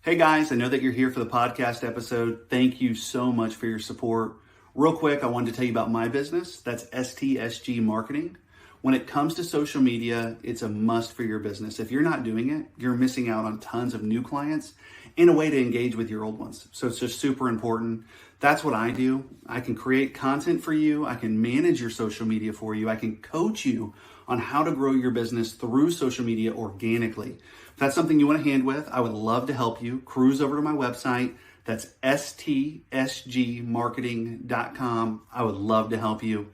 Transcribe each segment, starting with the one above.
Hey guys, I know that you're here for the podcast episode. Thank you so much for your support. Real quick, I wanted to tell you about my business. That's Stsg Marketing. When it comes to social media, it's a must for your business. If you're not doing it, you're missing out on tons of new clients and a way to engage with your old ones. So it's just super important. That's what I do. I can create content for you. I can manage your social media for you. I can coach you on how to grow your business through social media organically. If that's something you want a hand with, I would love to help you. Cruise over to my website. That's stsgmarketing.com. I would love to help you.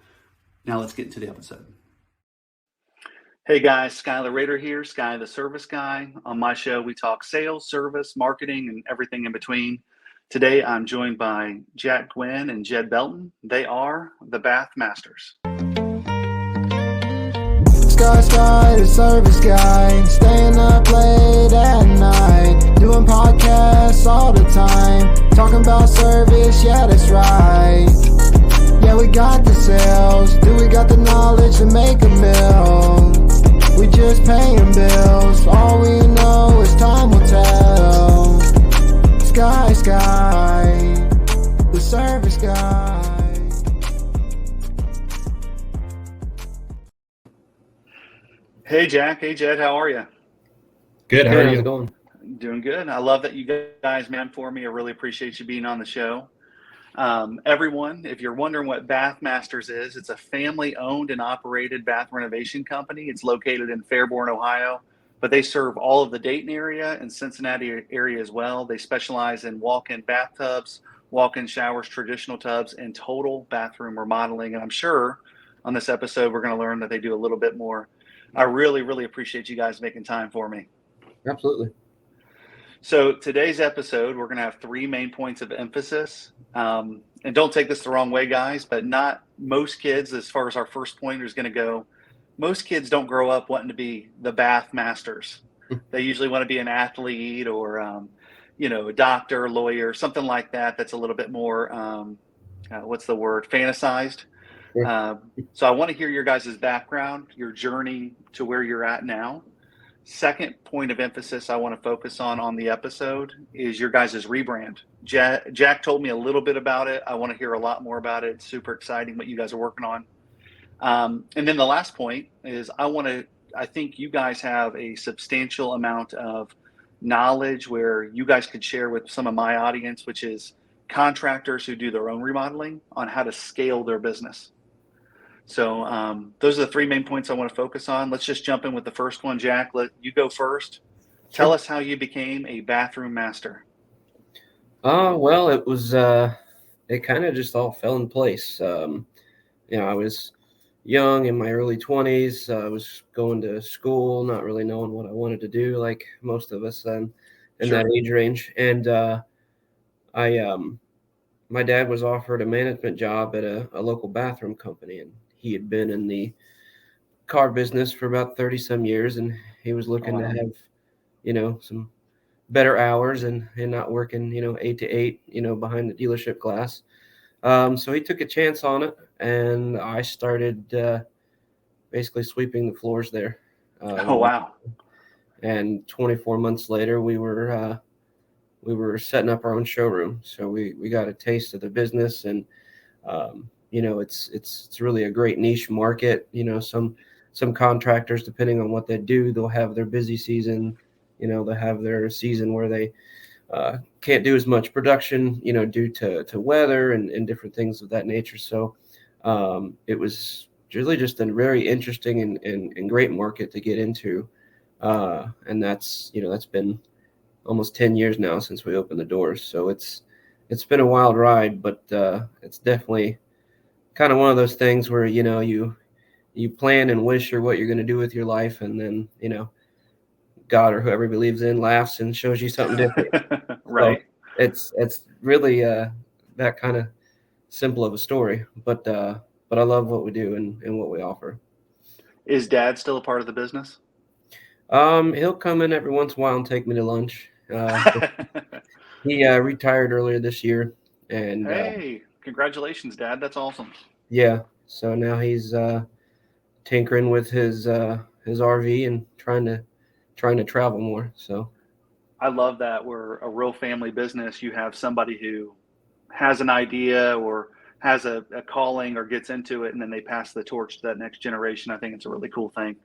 Now let's get into the episode. Hey guys, Skyler here, Sky the Service Guy. On my show, we talk sales, service, marketing, and everything in between. Today, I'm joined by Gwin and Jed Bolton. They are the Bath Masters. Sky, the service guy, staying up late at night, doing podcasts all the time, talking about service, yeah, that's right. Yeah, we got the sales, do we got the knowledge to make a mill? We just paying bills, all we know is time will tell. Sky, the service guy. Hey Jack, hey Jed, how are you? Good, how are you? Going? Doing good. I love that you guys man for me. I really appreciate you being on the show. Everyone, if you're wondering what Bath Masters is, it's a family-owned and operated bath renovation company. It's located in Fairborn, Ohio, but they serve all of the Dayton area and Cincinnati area as well. They specialize in walk-in bathtubs, walk-in showers, traditional tubs, and total bathroom remodeling. And I'm sure on this episode, we're going to learn that they do a little bit more. I really, really appreciate you guys making time for me. Absolutely. So today's episode, we're going to have three main points of emphasis. And don't take this the wrong way, guys, but not most kids, as far as our first point is going to go, most kids don't grow up wanting to be the Bath Masters. They usually want to be an athlete or, a doctor, lawyer, something like that. That's a little bit more, fantasized. So I want to hear your guys' background, your journey to where you're at now. Second point of emphasis I want to focus on the episode is your guys' rebrand. Jack told me a little bit about it. I want to hear a lot more about it. It's super exciting what you guys are working on. And then the last point is I think you guys have a substantial amount of knowledge where you guys could share with some of my audience, which is contractors who do their own remodeling on how to scale their business. So those are the three main points I want to focus on. Let's just jump in with the first one. Jack, let you go first. Tell us how you became a bathroom master. Well, it was, it kind of just all fell in place. I was young in my early 20s. I was going to school, not really knowing what I wanted to do, like most of us then in Sure. that age range. And my dad was offered a management job at a local bathroom company, and he had been in the car business for about 30 some years, and he was looking to have, some better hours and not working, 8 to 8, behind the dealership glass. So he took a chance on it, and I started basically sweeping the floors there. Oh, wow. And 24 months later, we were setting up our own showroom. So we got a taste of the business, and it's really a great niche market. Some contractors, depending on what they do, they'll have their busy season. They'll have their season where they can't do as much production, due to weather and different things of that nature. So it was really just a very interesting and great market to get into. And that's been almost 10 years now since we opened the doors. So it's been a wild ride, but it's definitely kind of one of those things where, you plan and wish or what you're going to do with your life. And then, God or whoever believes in laughs and shows you something different. Right. So it's really that kind of simple of a story, but I love what we do and what we offer. Is Dad still a part of the business? He'll come in every once in a while and take me to lunch. He retired earlier this year, and hey, congratulations, Dad. That's awesome. Yeah, so now he's tinkering with his RV and trying to travel more. So I love that we're a real family business. You have somebody who has an idea or has a calling or gets into it, and then they pass the torch to that next generation. I think it's a really cool thing.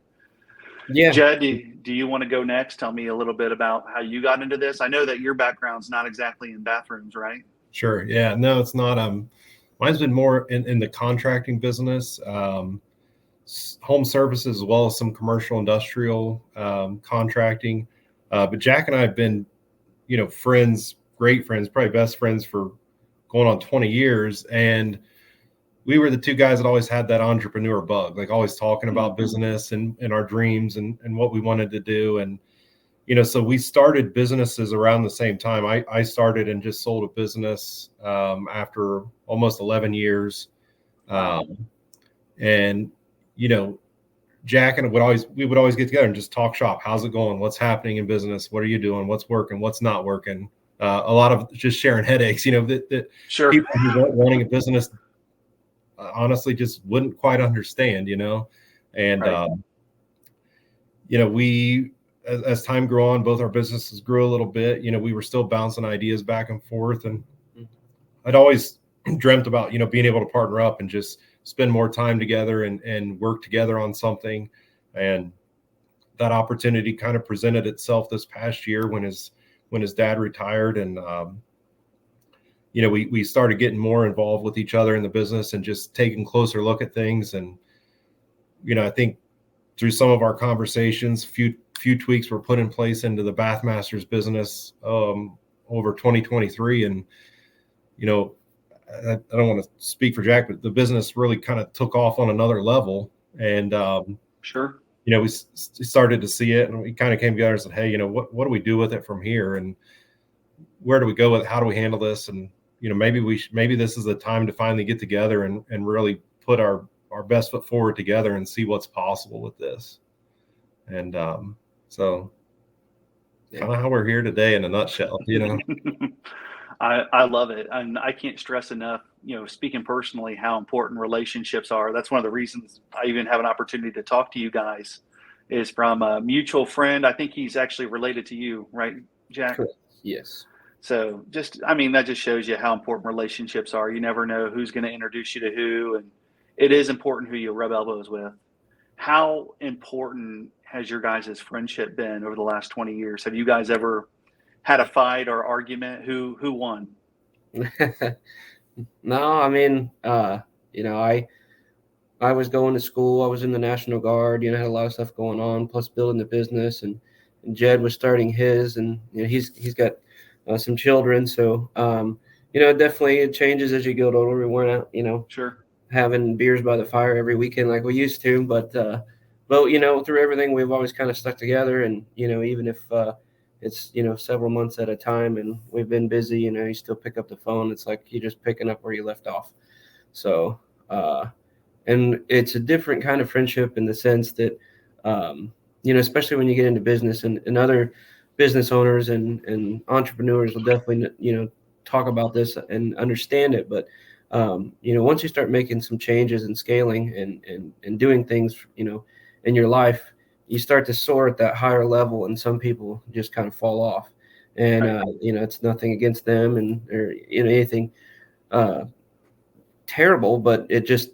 Yeah. Jed, do you want to go next? Tell me a little bit about how you got into this. I know that your background's not exactly in bathrooms, right? Sure. Yeah. No, it's not. Mine's been more in the contracting business, home services, as well as some commercial industrial contracting. But Jack and I have been, friends, great friends, probably best friends for going on 20 years. And we were the two guys that always had that entrepreneur bug, like always talking about business and our dreams and what we wanted to do. And, so we started businesses around the same time. I started and just sold a business after almost 11 years. And, Jack and we would always get together and just talk shop. How's it going? What's happening in business? What are you doing? What's working? What's not working? A lot of just sharing headaches, that Sure. people who weren't running a business honestly just wouldn't quite understand, and, Right. We, as time grew on, both our businesses grew a little bit, we were still bouncing ideas back and forth. And I'd always dreamt about, being able to partner up and just spend more time together and work together on something. And that opportunity kind of presented itself this past year when his dad retired. And, we started getting more involved with each other in the business and just taking a closer look at things. And, I think through some of our conversations, few tweaks were put in place into the Bathmasters business over 2023. And, I don't want to speak for Jack, but the business really kind of took off on another level. And, Sure. we started to see it, and we kind of came together and said, hey, what do we do with it from here? And where do we go with it? How do we handle this? And, maybe this is the time to finally get together and really put our best foot forward together and see what's possible with this. And so kind of how we're here today in a nutshell, I love it. And I can't stress enough, speaking personally, how important relationships are. That's one of the reasons I even have an opportunity to talk to you guys is from a mutual friend. I think he's actually related to you, right, Jack? Correct. Yes. So that just shows you how important relationships are. You never know who's going to introduce you to who, and it is important who you rub elbows with. How important has your guys' friendship been over the last 20 years? Have you guys ever had a fight or argument? Who won? No, I was going to school. I was in the National Guard, had a lot of stuff going on, plus building the business, and Jed was starting his, and he's got some children. So, definitely it changes as you get older. We weren't out, Sure. having beers by the fire every weekend like we used to, but through everything, we've always kind of stuck together. And, even if it's, several months at a time and we've been busy, you still pick up the phone. It's like you're just picking up where you left off. So, and it's a different kind of friendship in the sense that, especially when you get into business and other business owners and entrepreneurs will definitely, talk about this and understand it. But, once you start making some changes and scaling and doing things, in your life, you start to soar at that higher level, and some people just kind of fall off. And, it's nothing against them or anything terrible, but it just,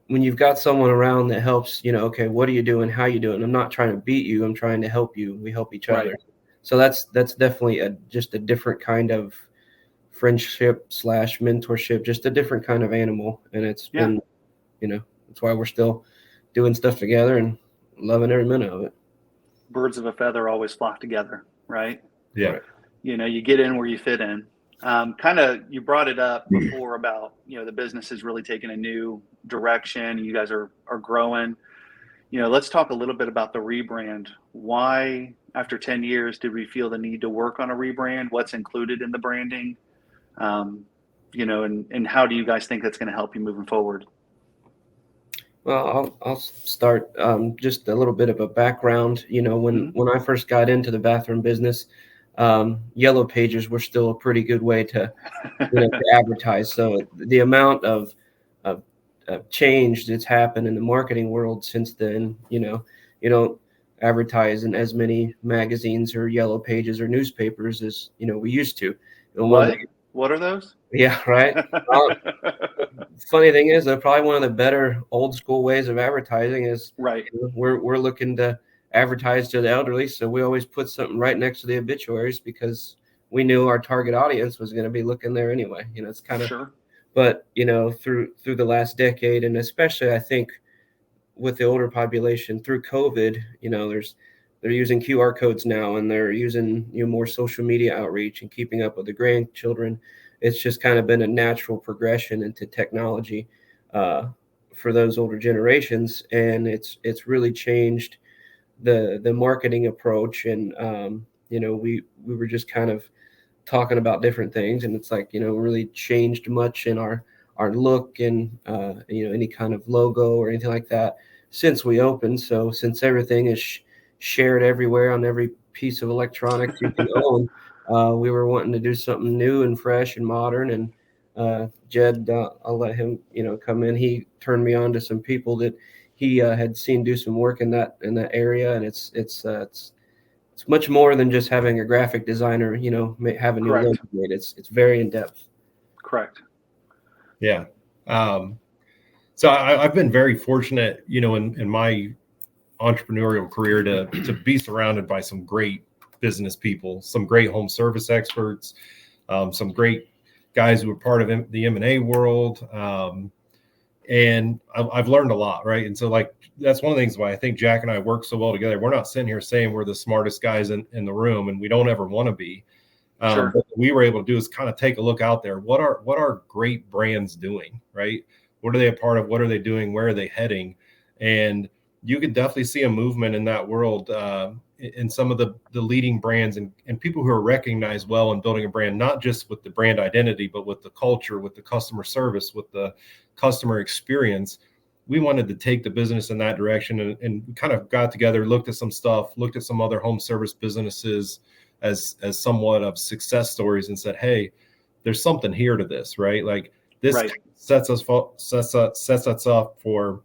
when you've got someone around that helps, okay, what are you doing? How you doing? I'm not trying to beat you. I'm trying to help you. We help each other. So that's definitely just a different kind of friendship / mentorship, just a different kind of animal. And it's been, that's why we're still doing stuff together and loving every minute of it. Birds of a feather always flock together, right? Yeah. You get in where you fit in. You brought it up before about, the business is really taking a new direction. You guys are growing. Let's talk a little bit about the rebrand. Why, after 10 years, did we feel the need to work on a rebrand? What's included in the branding? And how do you guys think that's going to help you moving forward? Well, I'll start just a little bit of a background. When I first got into the bathroom business, yellow pages were still a pretty good way to, to advertise. So the amount of change that's happened in the marketing world since then, you don't advertise in as many magazines or yellow pages or newspapers as we used to. What are those? Yeah, right. Funny thing is, probably one of the better old school ways of advertising is right. We're looking to advertise to the elderly, so we always put something right next to the obituaries because we knew our target audience was going to be looking there anyway. It's kind of sure. But through the last decade, and especially I think with the older population through COVID, they're using QR codes now, and they're using more social media outreach and keeping up with the grandchildren. It's just kind of been a natural progression into technology for those older generations, and it's really changed the marketing approach. And we were just kind of talking about different things, and it's like really changed much in our look and any kind of logo or anything like that since we opened. So since everything is shared everywhere on every piece of electronics you can own, we were wanting to do something new and fresh and modern. And Jed, I'll let him come in. He turned me on to some people that he had seen do some work in that area, and it's much more than just having a graphic designer have a new logo made. It's very in depth. Correct. Yeah. So I've been very fortunate, in my entrepreneurial career to be surrounded by some great business people, some great home service experts, some great guys who are part of the M&A world. And I've learned a lot, right? And so that's one of the things why I think Jack and I work so well together. We're not sitting here saying we're the smartest guys in the room, and we don't ever want to be. Sure. But what we were able to do is kind of take a look out there. What are great brands doing, right? What are they a part of? What are they doing? Where are they heading? And you could definitely see a movement in that world in some of the leading brands and people who are recognized well in building a brand, not just with the brand identity, but with the culture, with the customer service, with the customer experience. We wanted to take the business in that direction, and we kind of got together, looked at some stuff, looked at some other home service businesses as somewhat of success stories, and said, hey, there's something here to this, right? Like this sets us up for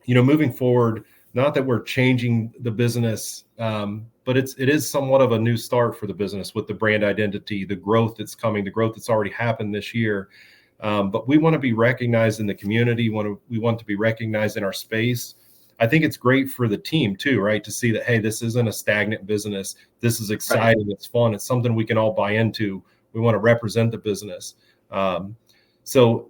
moving forward. Not that we're changing the business, but it is somewhat of a new start for the business with the brand identity, the growth that's coming, the growth that's already happened this year. But we want to be recognized in the community. We want to be recognized in our space. I think it's great for the team too, right? To see that, hey, this isn't a stagnant business. This is exciting. Right. It's fun. It's something we can all buy into. We want to represent the business. So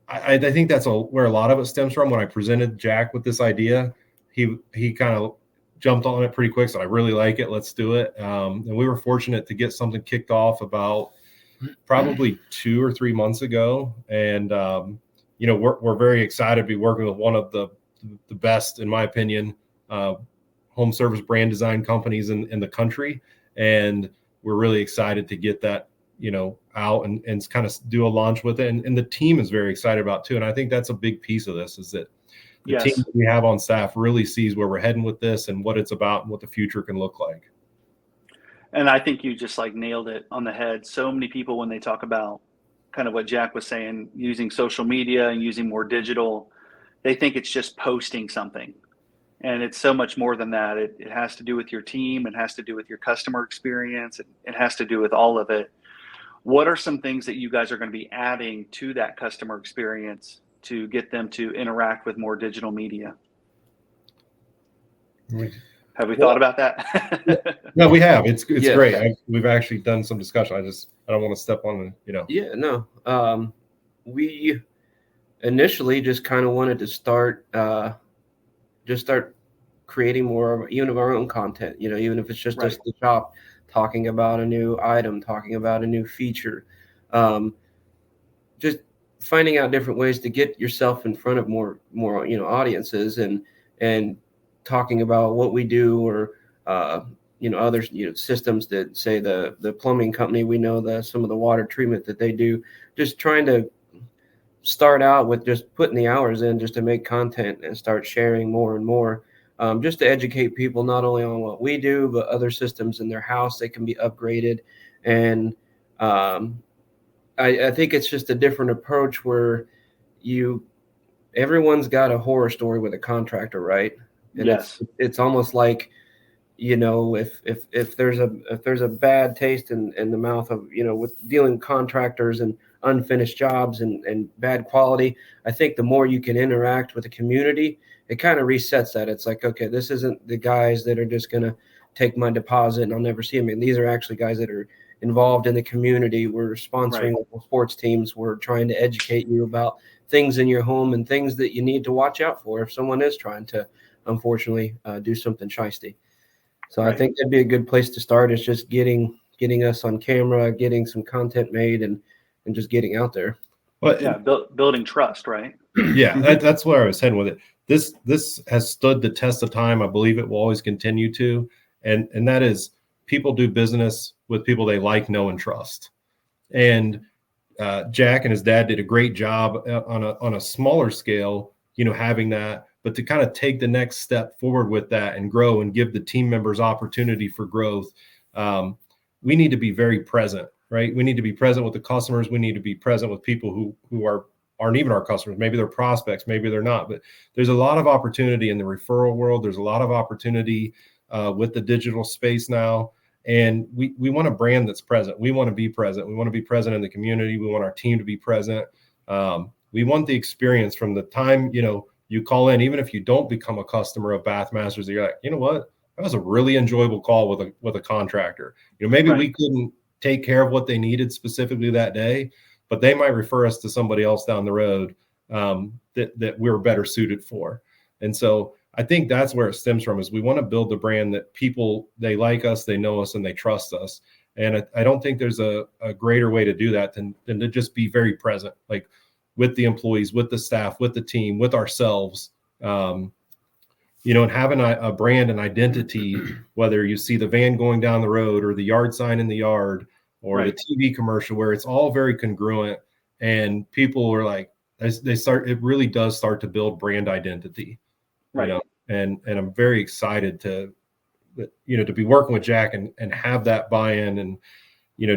I think that's where a lot of it stems from. When I presented Jack with this idea, he kind of jumped on it pretty quick. So I really like it. Let's do it. And we were fortunate to get something kicked off about probably 2 or 3 months ago. And, we're very excited to be working with one of the best, in my opinion, home service brand design companies in the country. And we're really excited to get that, out and kind of do a launch with it. And the team is very excited about it too. And I think that's a big piece of this, is that the team that we have on staff really sees where we're heading with this and what it's about and what the future can look like. And I think you just nailed it on the head. So many people, when they talk about kind of what Jack was saying, using social media and using more digital, they think it's just posting something. And it's so much more than that. It has to do with your team. It has to do with your customer experience. It has to do with all of it. What are some things that you guys are going to be adding to that customer experience to get them to interact with more digital media? Have we thought about that? No, we have. It's great. We've actually done some discussion. I don't want to step on it, Yeah, no. We initially just kind of wanted to start creating more even of our own content, even if it's just us the shop talking about a new item, talking about a new feature, just finding out different ways to get yourself in front of more audiences and talking about what we do, or other systems that, say, the plumbing company, we know some of the water treatment that they do, just trying to start out with just putting the hours in just to make content and start sharing more and more, just to educate people not only on what we do, but other systems in their house that can be upgraded. And I think it's just a different approach where everyone's got a horror story with a contractor, right? And Yes. it's almost like, if there's a bad taste in the mouth of, with dealing with contractors and unfinished jobs and bad quality, I think the more you can interact with the community, it kind of resets that. It's like, okay, this isn't the guys that are just going to take my deposit and I'll never see them. And these are actually guys that are involved in the community. We're sponsoring local sports teams. We're trying to educate you about things in your home and things that you need to watch out for if someone is trying to, unfortunately, do something shisty. So I think that'd be a good place to start. Is just getting us on camera, getting some content made, and just getting out there. But yeah, building trust, right? Yeah, that's where I was heading with it. This has stood the test of time. I believe it will always continue to, and that is people do business with people they like, know, and trust. And Jack and his dad did a great job on a smaller scale, having that. But to kind of take the next step forward with that and grow and give the team members opportunity for growth, we need to be very present, right? We need to be present with the customers. We need to be present with people who aren't even our customers. Maybe they're prospects, maybe they're not. But there's a lot of opportunity in the referral world. There's a lot of opportunity with the digital space now. And we want a brand that's present. We want to be present. We want to be present in the community. We want our team to be present. We want the experience from the time, you call in, even if you don't become a customer of Bathmasters, you're like, you know what? That was a really enjoyable call with a contractor. Maybe we couldn't take care of what they needed specifically that day, but they might refer us to somebody else down the road that we're better suited for. And so I think that's where it stems from, is we want to build the brand that people, they like us, they know us, and they trust us. And I don't think there's a greater way to do that than to just be very present, like with the employees, with the staff, with the team, with ourselves, and having a brand and identity, whether you see the van going down the road or the yard sign in the yard or the TV commercial, where it's all very congruent and people are like, it really does start to build brand identity, and I'm very excited to be working with Jack and have that buy-in and,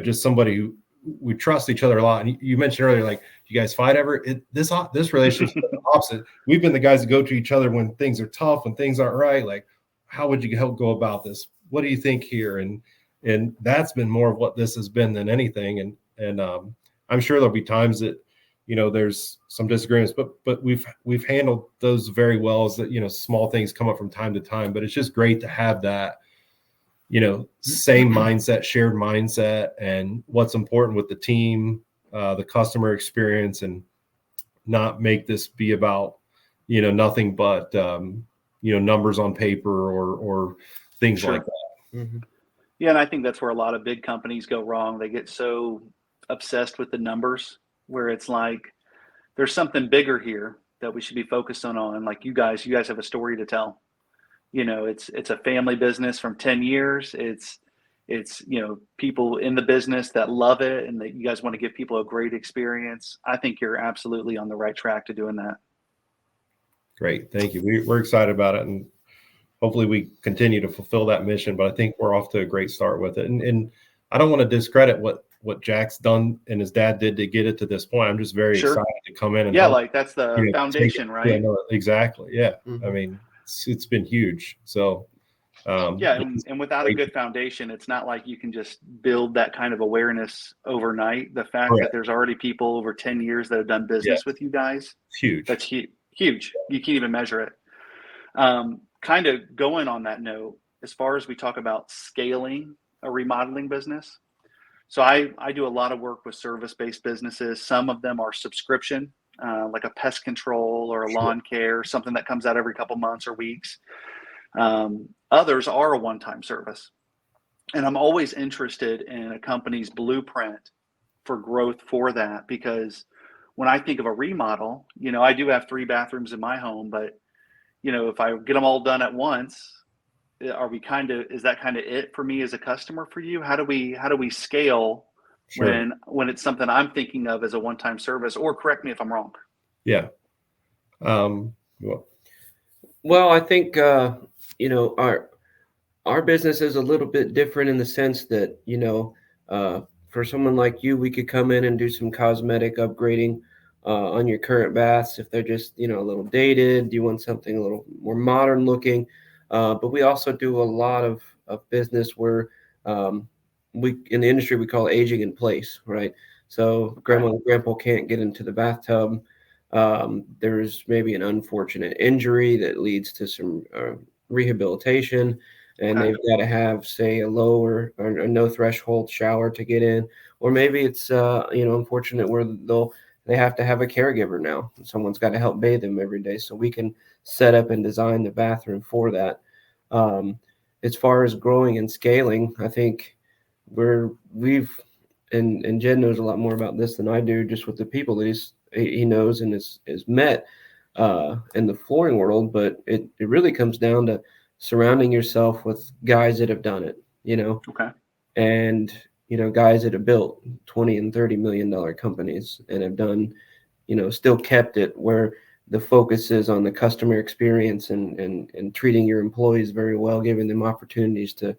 just somebody who we trust each other a lot. And you mentioned earlier, like, you guys fight ever? This relationship is the opposite. We've been the guys that go to each other when things are tough, when things aren't right. Like, how would you help go about this? What do you think here? And that's been more of what this has been than anything. And I'm sure there'll be times that, there's some disagreements, but we've handled those very well, as that, small things come up from time to time, but it's just great to have that, same mindset, shared mindset, and what's important with the team, the customer experience, and not make this be about, nothing but, numbers on paper or things like that. Mm-hmm. Yeah. And I think that's where a lot of big companies go wrong. They get so obsessed with the numbers, where it's like, there's something bigger here that we should be focused on. Like you guys have a story to tell. It's a family business from 10 years. It's people in the business that love it and that you guys want to give people a great experience. I think you're absolutely on the right track to doing that. Great. Thank you. We're excited about it, and hopefully we continue to fulfill that mission, but I think we're off to a great start with it. And I don't want to discredit what Jack's done and his dad did to get it to this point. I'm just very excited to come in and help, like that's the foundation, right? Yeah, no, exactly. Yeah. Mm-hmm. I mean, it's been huge. So and without a good foundation, it's not like you can just build that kind of awareness overnight. The fact that there's already people over 10 years that have done business with you guys, it's huge. That's huge. You can't even measure it. Kind of going on that note, as far as we talk about scaling a remodeling business. So I do a lot of work with service-based businesses. Some of them are subscription, like a pest control or a lawn care, something that comes out every couple months or weeks. Others are a one-time service. And I'm always interested in a company's blueprint for growth for that, because when I think of a remodel, I do have 3 bathrooms in my home, but if I get them all done at once, is that kind of it for me as a customer for you? How do we scale when it's something I'm thinking of as a one-time service? Or correct me if I'm wrong. Yeah. Well, I think, our business is a little bit different in the sense that, for someone like you, we could come in and do some cosmetic upgrading on your current baths. If they're just, a little dated, do you want something a little more modern looking? But we also do a lot of business where we in the industry we call aging in place, right? So grandma and grandpa can't get into the bathtub. There's maybe an unfortunate injury that leads to some rehabilitation, and they've got to have, say, a lower or a no threshold shower to get in, or maybe it's unfortunate where they have to have a caregiver now. Someone's got to help bathe them every day, so we can set up and design the bathroom for that. As far as growing and scaling, I think we've and Jed knows a lot more about this than I do, just with the people that he knows and has met in the flooring world. But it really comes down to surrounding yourself with guys that have done it, and guys that have built $20 and $30 million companies and have done, still kept it where the focus is on the customer experience and treating your employees very well, giving them opportunities to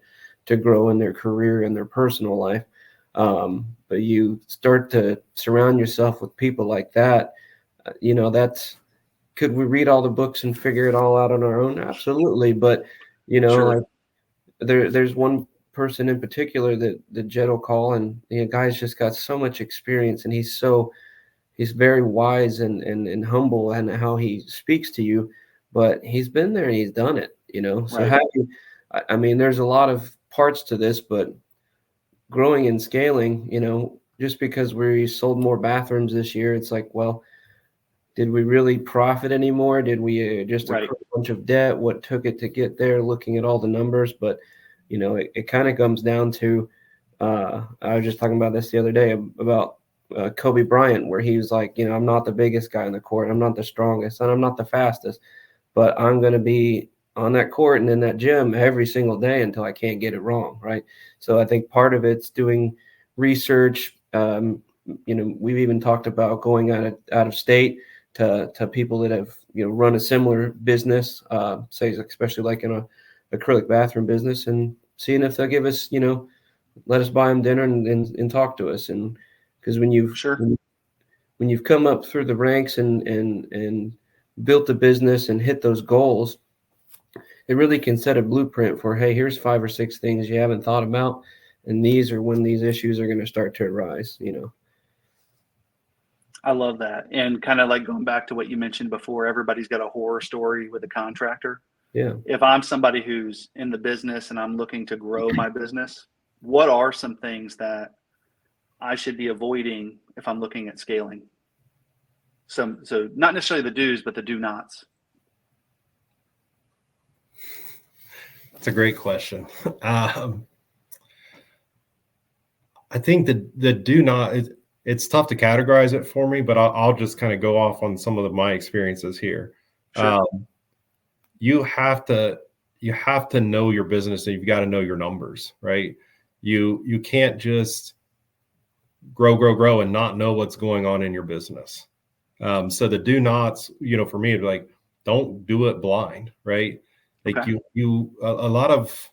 grow in their career and their personal life. But you start to surround yourself with people like that. Could we read all the books and figure it all out on our own? Absolutely. But, Sure. like there's one person in particular that Jed will call, and the guy's just got so much experience, and he's very wise and humble in how he speaks to you, but he's been there and he's done it, so there's a lot of parts to this, but growing and scaling, just because we sold more bathrooms this year, it's like, well, did we really profit anymore? Did we just accrue a bunch of debt? What took it to get there? Looking at all the numbers, but it kind of comes down to I was just talking about this the other day about Kobe Bryant, where he was like, I'm not the biggest guy on the court, I'm not the strongest, and I'm not the fastest, but I'm going to be on that court and in that gym every single day until I can't get it wrong, right? So I think part of it's doing research. We've even talked about going out of state to people that have run a similar business, say especially like in a acrylic bathroom business, and seeing if they'll give us, let us buy them dinner and talk to us. And because when you've come up through the ranks and built the business and hit those goals, it really can set a blueprint for, hey, here's 5 or 6 things you haven't thought about, and these are when these issues are going to start to arise. I love that. And kind of like going back to what you mentioned before, everybody's got a horror story with a contractor. Yeah. If I'm somebody who's in the business and I'm looking to grow my business, what are some things that I should be avoiding if I'm looking at scaling? So not necessarily the do's, but the do nots. That's a great question. I think the do not, it's tough to categorize it for me, but I'll just kind of go off on some of my experiences here. Sure. You have to know your business, and you've got to know your numbers, right? You can't just grow and not know what's going on in your business. So the do nots, for me, it'd be like, don't do it blind, right? Like a lot of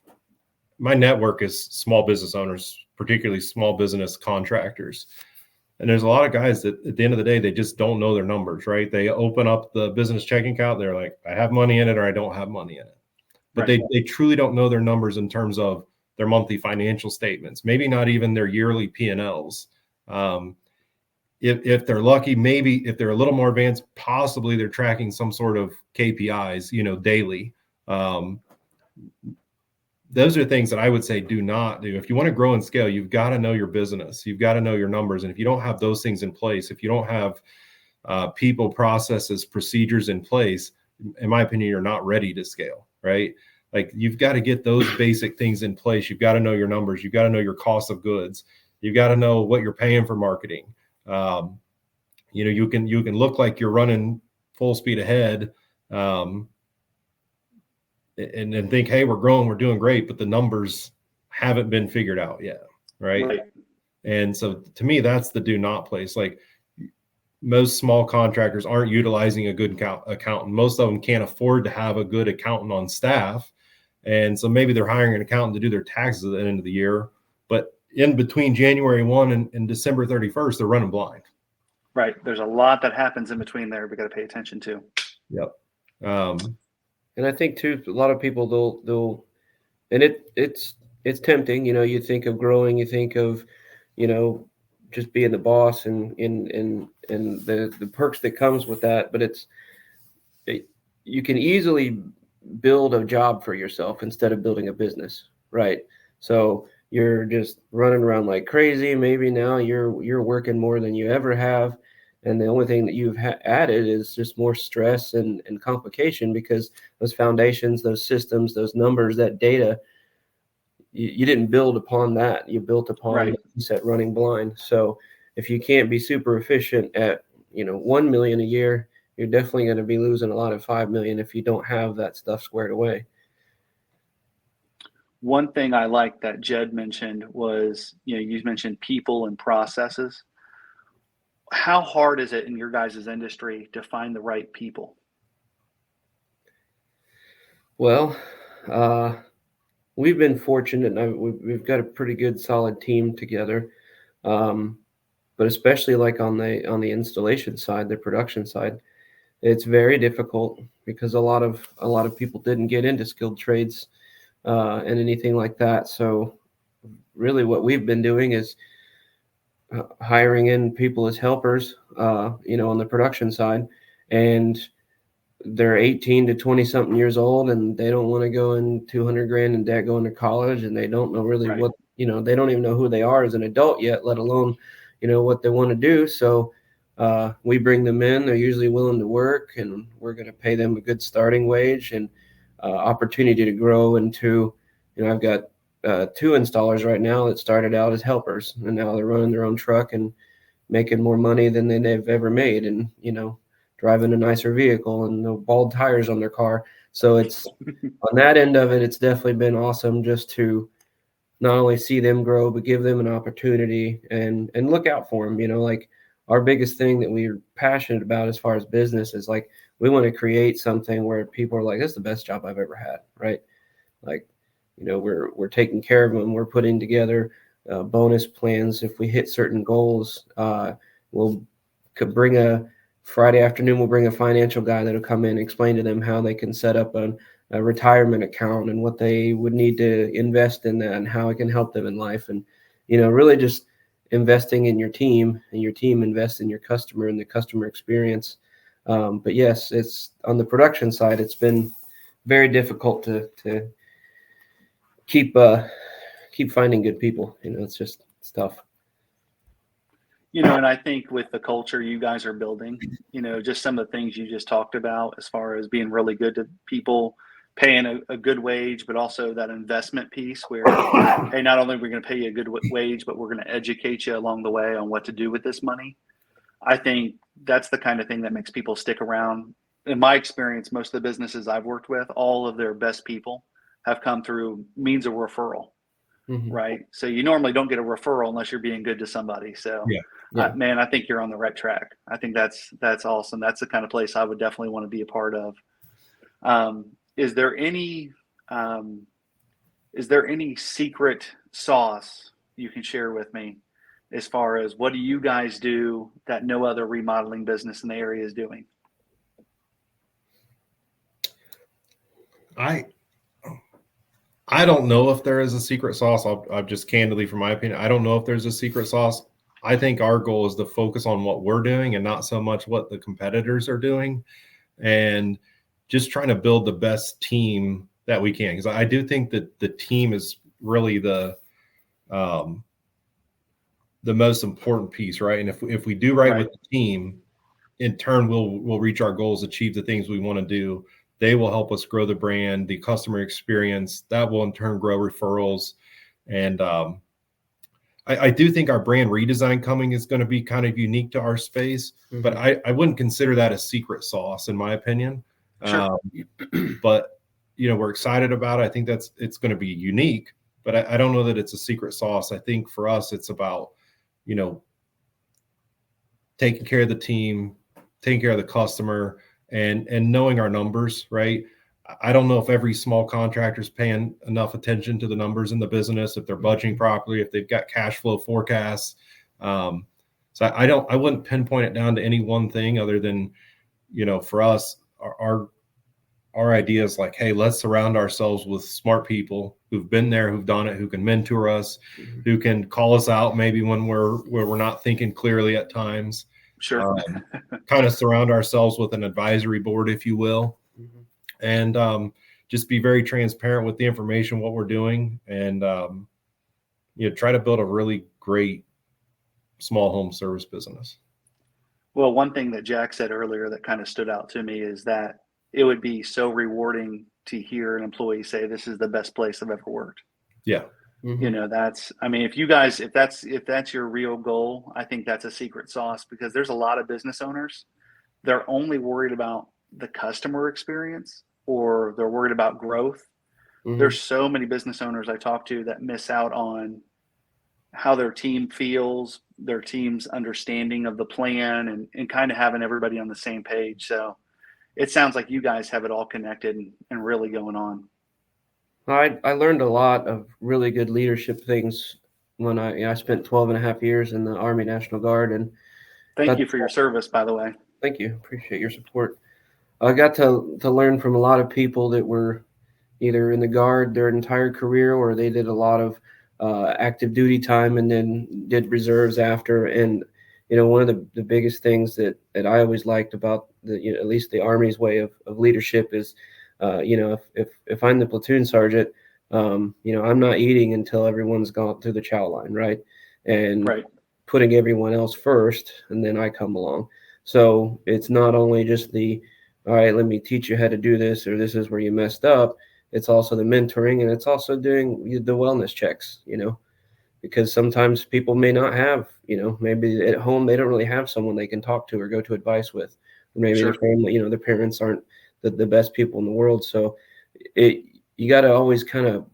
my network is small business owners, particularly small business contractors. And there's a lot of guys that at the end of the day, they just don't know their numbers, right? They open up the business checking account. They're like, I have money in it or I don't have money in it. But they truly don't know their numbers in terms of their monthly financial statements, maybe not even their yearly P&Ls. If they're lucky, maybe if they're a little more advanced, possibly they're tracking some sort of KPIs, daily. Those are things that I would say do not do. If you want to grow and scale, you've got to know your business. You've got to know your numbers. And if you don't have those things in place, if you don't have people, processes, procedures in place, in my opinion, you're not ready to scale, right? Like you've got to get those basic things in place. You've got to know your numbers. You've got to know your cost of goods. You've got to know what you're paying for marketing. You can look like you're running full speed ahead, and think, hey, we're growing, we're doing great, but the numbers haven't been figured out yet, right? And so to me, that's the do not place. Like most small contractors aren't utilizing a good accountant. Most of them can't afford to have a good accountant on staff. And so maybe they're hiring an accountant to do their taxes at the end of the year, but in between January 1 and December 31st, they're running blind. Right. There's a lot that happens in between there we got to pay attention to. Yep. And I think too, a lot of people they'll and it's tempting, you think of growing, you think of, just being the boss and the perks that comes with that, but you can easily build a job for yourself instead of building a business, right? So you're just running around like crazy. Maybe now you're working more than you ever have, and the only thing that you've added is just more stress and complication, because those foundations, those systems, those numbers, that data, you didn't build upon that. You built upon, Right. like you said, running blind. So if you can't be super efficient at 1 million a year, you're definitely going to be losing a lot of 5 million if you don't have that stuff squared away. One thing I like that Jed mentioned was, you mentioned people and processes. How hard is it in your guys' industry to find the right people? Well, we've been fortunate, and we've got a pretty good, solid team together. But especially like on the installation side, the production side, it's very difficult because a lot of people didn't get into skilled trades and anything like that. So really what we've been doing is hiring in people as helpers, on the production side, and they're 18 to 20 something years old, and they don't want to go in 200 grand in debt going to college, and they don't know really Right. what, they don't even know who they are as an adult yet, let alone, what they want to do. So we bring them in. They're usually willing to work, and we're going to pay them a good starting wage and opportunity to grow into, I've got 2 installers right now that started out as helpers, and now they're running their own truck and making more money than they've ever made, and, driving a nicer vehicle and no bald tires on their car. So it's on that end of it, it's definitely been awesome just to not only see them grow, but give them an opportunity and look out for them. Like our biggest thing that we're passionate about as far as business is like, we want to create something where people are like, this is the best job I've ever had. Right. Like, we're taking care of them. We're putting together bonus plans. If we hit certain goals, we'll could bring Friday afternoon, we'll bring a financial guy that'll come in and explain to them how they can set up a retirement account and what they would need to invest in that and how it can help them in life. And, really just investing in your team, and your team invests in your customer and the customer experience. But yes, it's on the production side, it's been very difficult to keep finding good people. It's tough. And I think with the culture you guys are building, just some of the things you just talked about as far as being really good to people, paying a good wage, but also that investment piece where, hey, not only are we going to pay you a good wage, but we're going to educate you along the way on what to do with this money. I think that's the kind of thing that makes people stick around. In my experience, most of the businesses I've worked with, all of their best people have come through means of referral. Mm-hmm. Right. So you normally don't get a referral unless you're being good to somebody. So Yeah. man, I think you're on the right track. I think that's awesome. That's the kind of place I would definitely want to be a part of. Is there any secret sauce you can share with me as far as what do you guys do that no other remodeling business in the area is doing? I don't know if there is a secret sauce. I'll just candidly, from my opinion, I don't know if there's a secret sauce. I think our goal is to focus on what we're doing and not so much what the competitors are doing, and just trying to build the best team that we can. Because I do think that the team is really the most important piece, right? And if we do right with the team, in turn, we'll reach our goals, achieve the things we want to do. They will help us grow the brand, the customer experience. That will in turn grow referrals. And I do think our brand redesign coming is going to be kind of unique to our space, mm-hmm. but I wouldn't consider that a secret sauce, in my opinion. Sure. But, we're excited about it. I think it's going to be unique, but I don't know that it's a secret sauce. I think for us, it's about, taking care of the team, taking care of the customer, and knowing our numbers, right? I don't know if every small contractor is paying enough attention to the numbers in the business, if they're budgeting properly, if they've got cash flow forecasts. So So I wouldn't pinpoint it down to any one thing other than, for us, our idea is like, hey, let's surround ourselves with smart people who've been there, who've done it, who can mentor us, who can call us out maybe when we're not thinking clearly at times. Sure. Kind of surround ourselves with an advisory board, if you will, and just be very transparent with the information, what we're doing, and try to build a really great small home service business. Well, one thing that Jack said earlier that kind of stood out to me is that it would be so rewarding to hear an employee say, "This is the best place I've ever worked." Yeah. If that's your real goal, I think that's a secret sauce, because there's a lot of business owners, they're only worried about the customer experience, or they're worried about growth. There's so many business owners I talk to that miss out on how their team feels, their team's understanding of the plan, and kind of having everybody on the same page. So it sounds like you guys have it all connected and really going on. I learned a lot of really good leadership things when I spent 12 and a half years in the Army National Guard. And Thank you for your service, by the way. Thank you. Appreciate your support. I got to learn from a lot of people that were either in the Guard their entire career, or they did a lot of active duty time and then did reserves after. And one of the biggest things that I always liked about at least the Army's way of leadership is, if I'm the platoon sergeant, I'm not eating until everyone's gone through the chow line, right? And Right. Putting everyone else first, and then I come along. So it's not only just all right, let me teach you how to do this, or this is where you messed up. It's also the mentoring, and it's also doing the wellness checks, because sometimes people may not have, maybe at home they don't really have someone they can talk to or go to advice with. Or maybe Sure. their family, their parents aren't the best people in the world. So you got to always kind of,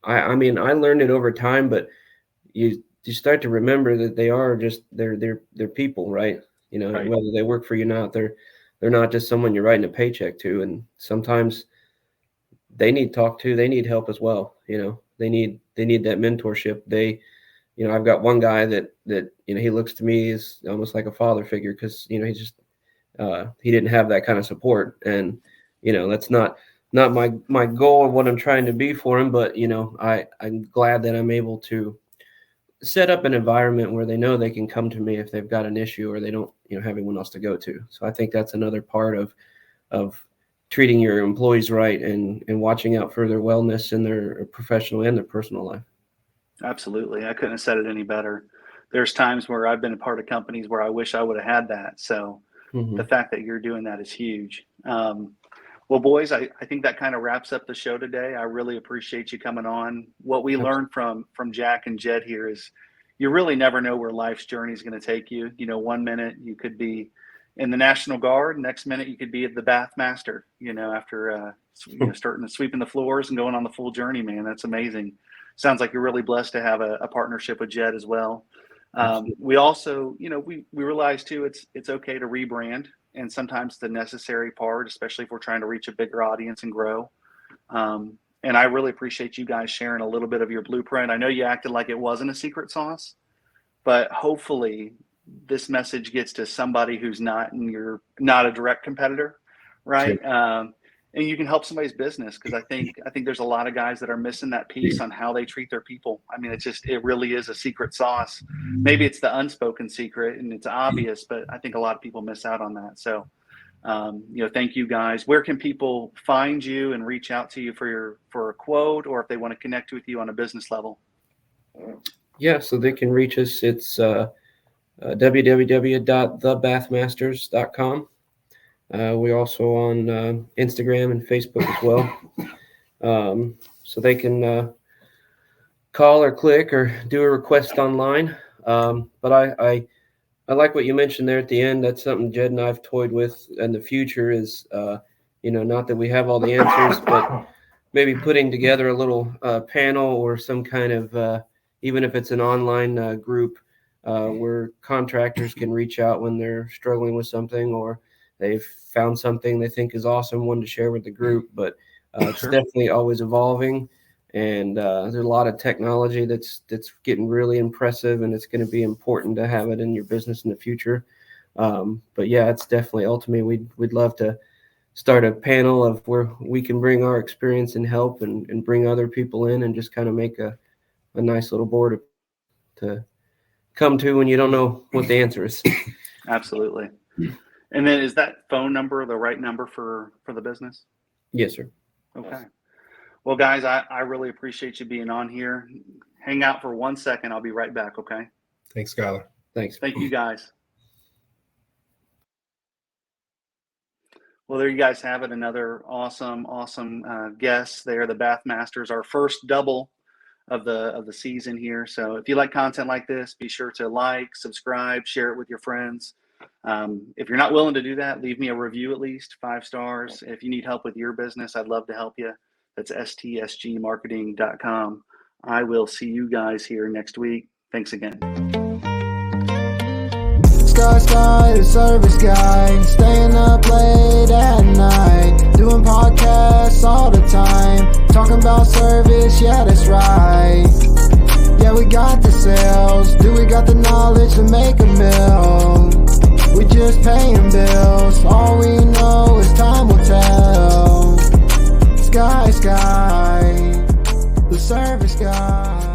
I learned it over time, but you start to remember that they are just, they're people, right? Right. Whether they work for you or not, they're not just someone you're writing a paycheck to. And sometimes they need talked to, they need help as well. They need that mentorship. I've got one guy that he looks to me as almost like a father figure, because he just he didn't have that kind of support. And that's not my goal of what I'm trying to be for him, but I'm glad that I'm able to set up an environment where they know they can come to me if they've got an issue, or they don't have anyone else to go to. So I think that's another part of treating your employees right, and watching out for their wellness in their professional and their personal life. Absolutely. I couldn't have said it any better. There's times where I've been a part of companies where I wish I would have had that. So the fact that you're doing that is huge. Well, boys, I think that kind of wraps up the show today. I really appreciate you coming on. What we learned from Jack and Jed here is you really never know where life's journey is going to take you. 1 minute you could be in the National Guard, next minute you could be the bath master, after starting to sweeping the floors and going on the full journey, man. That's amazing. Sounds like you're really blessed to have a partnership with Jed as well. We also, we realize too, it's okay to rebrand, and sometimes the necessary part, especially if we're trying to reach a bigger audience and grow. And I really appreciate you guys sharing a little bit of your blueprint. I know you acted like it wasn't a secret sauce, but hopefully this message gets to somebody who's not a direct competitor, right? Sure. And you can help somebody's business, because I think there's a lot of guys that are missing that piece on how they treat their people. It really is a secret sauce. Maybe it's the unspoken secret and it's obvious, but I think a lot of people miss out on that. So, thank you guys. Where can people find you and reach out to you for a quote, or if they want to connect with you on a business level? Yeah, so they can reach us. It's www.thebathmasters.com. We're also on Instagram and Facebook as well. So they can call or click or do a request online. But I like what you mentioned there at the end. That's something Jed and I have toyed with in the future is, not that we have all the answers, but maybe putting together a little panel or some kind of, even if it's an online group, where contractors can reach out when they're struggling with something, or they've found something they think is awesome, one to share with the group. But it's definitely always evolving. And there's a lot of technology that's getting really impressive, and it's going to be important to have it in your business in the future. But yeah, it's definitely ultimately we'd love to start a panel of where we can bring our experience and help and bring other people in and just kind of make a nice little board to come to when you don't know what the answer is. Absolutely. And then is that phone number the right number for the business? Yes, sir. Okay. Well, guys, I really appreciate you being on here. Hang out for 1 second. I'll be right back, okay? Thanks, Skyler. Thanks. Thank you, guys. Well, there you guys have it. Another awesome guest there, the Bathmasters, our first double of the season here. So if you like content like this, be sure to like, subscribe, share it with your friends. If you're not willing to do that, leave me a review, at least 5 stars. If you need help with your business, I'd love to help you. That's stsgmarketing.com. I will see you guys here next week. Thanks again. Sky, the service guy, staying up late at night, doing podcasts all the time, talking about service, yeah, that's right. Yeah, we got the sales, do we got the knowledge to make a mill? We just paying bills, all we know is time will tell. Sky, the service guy.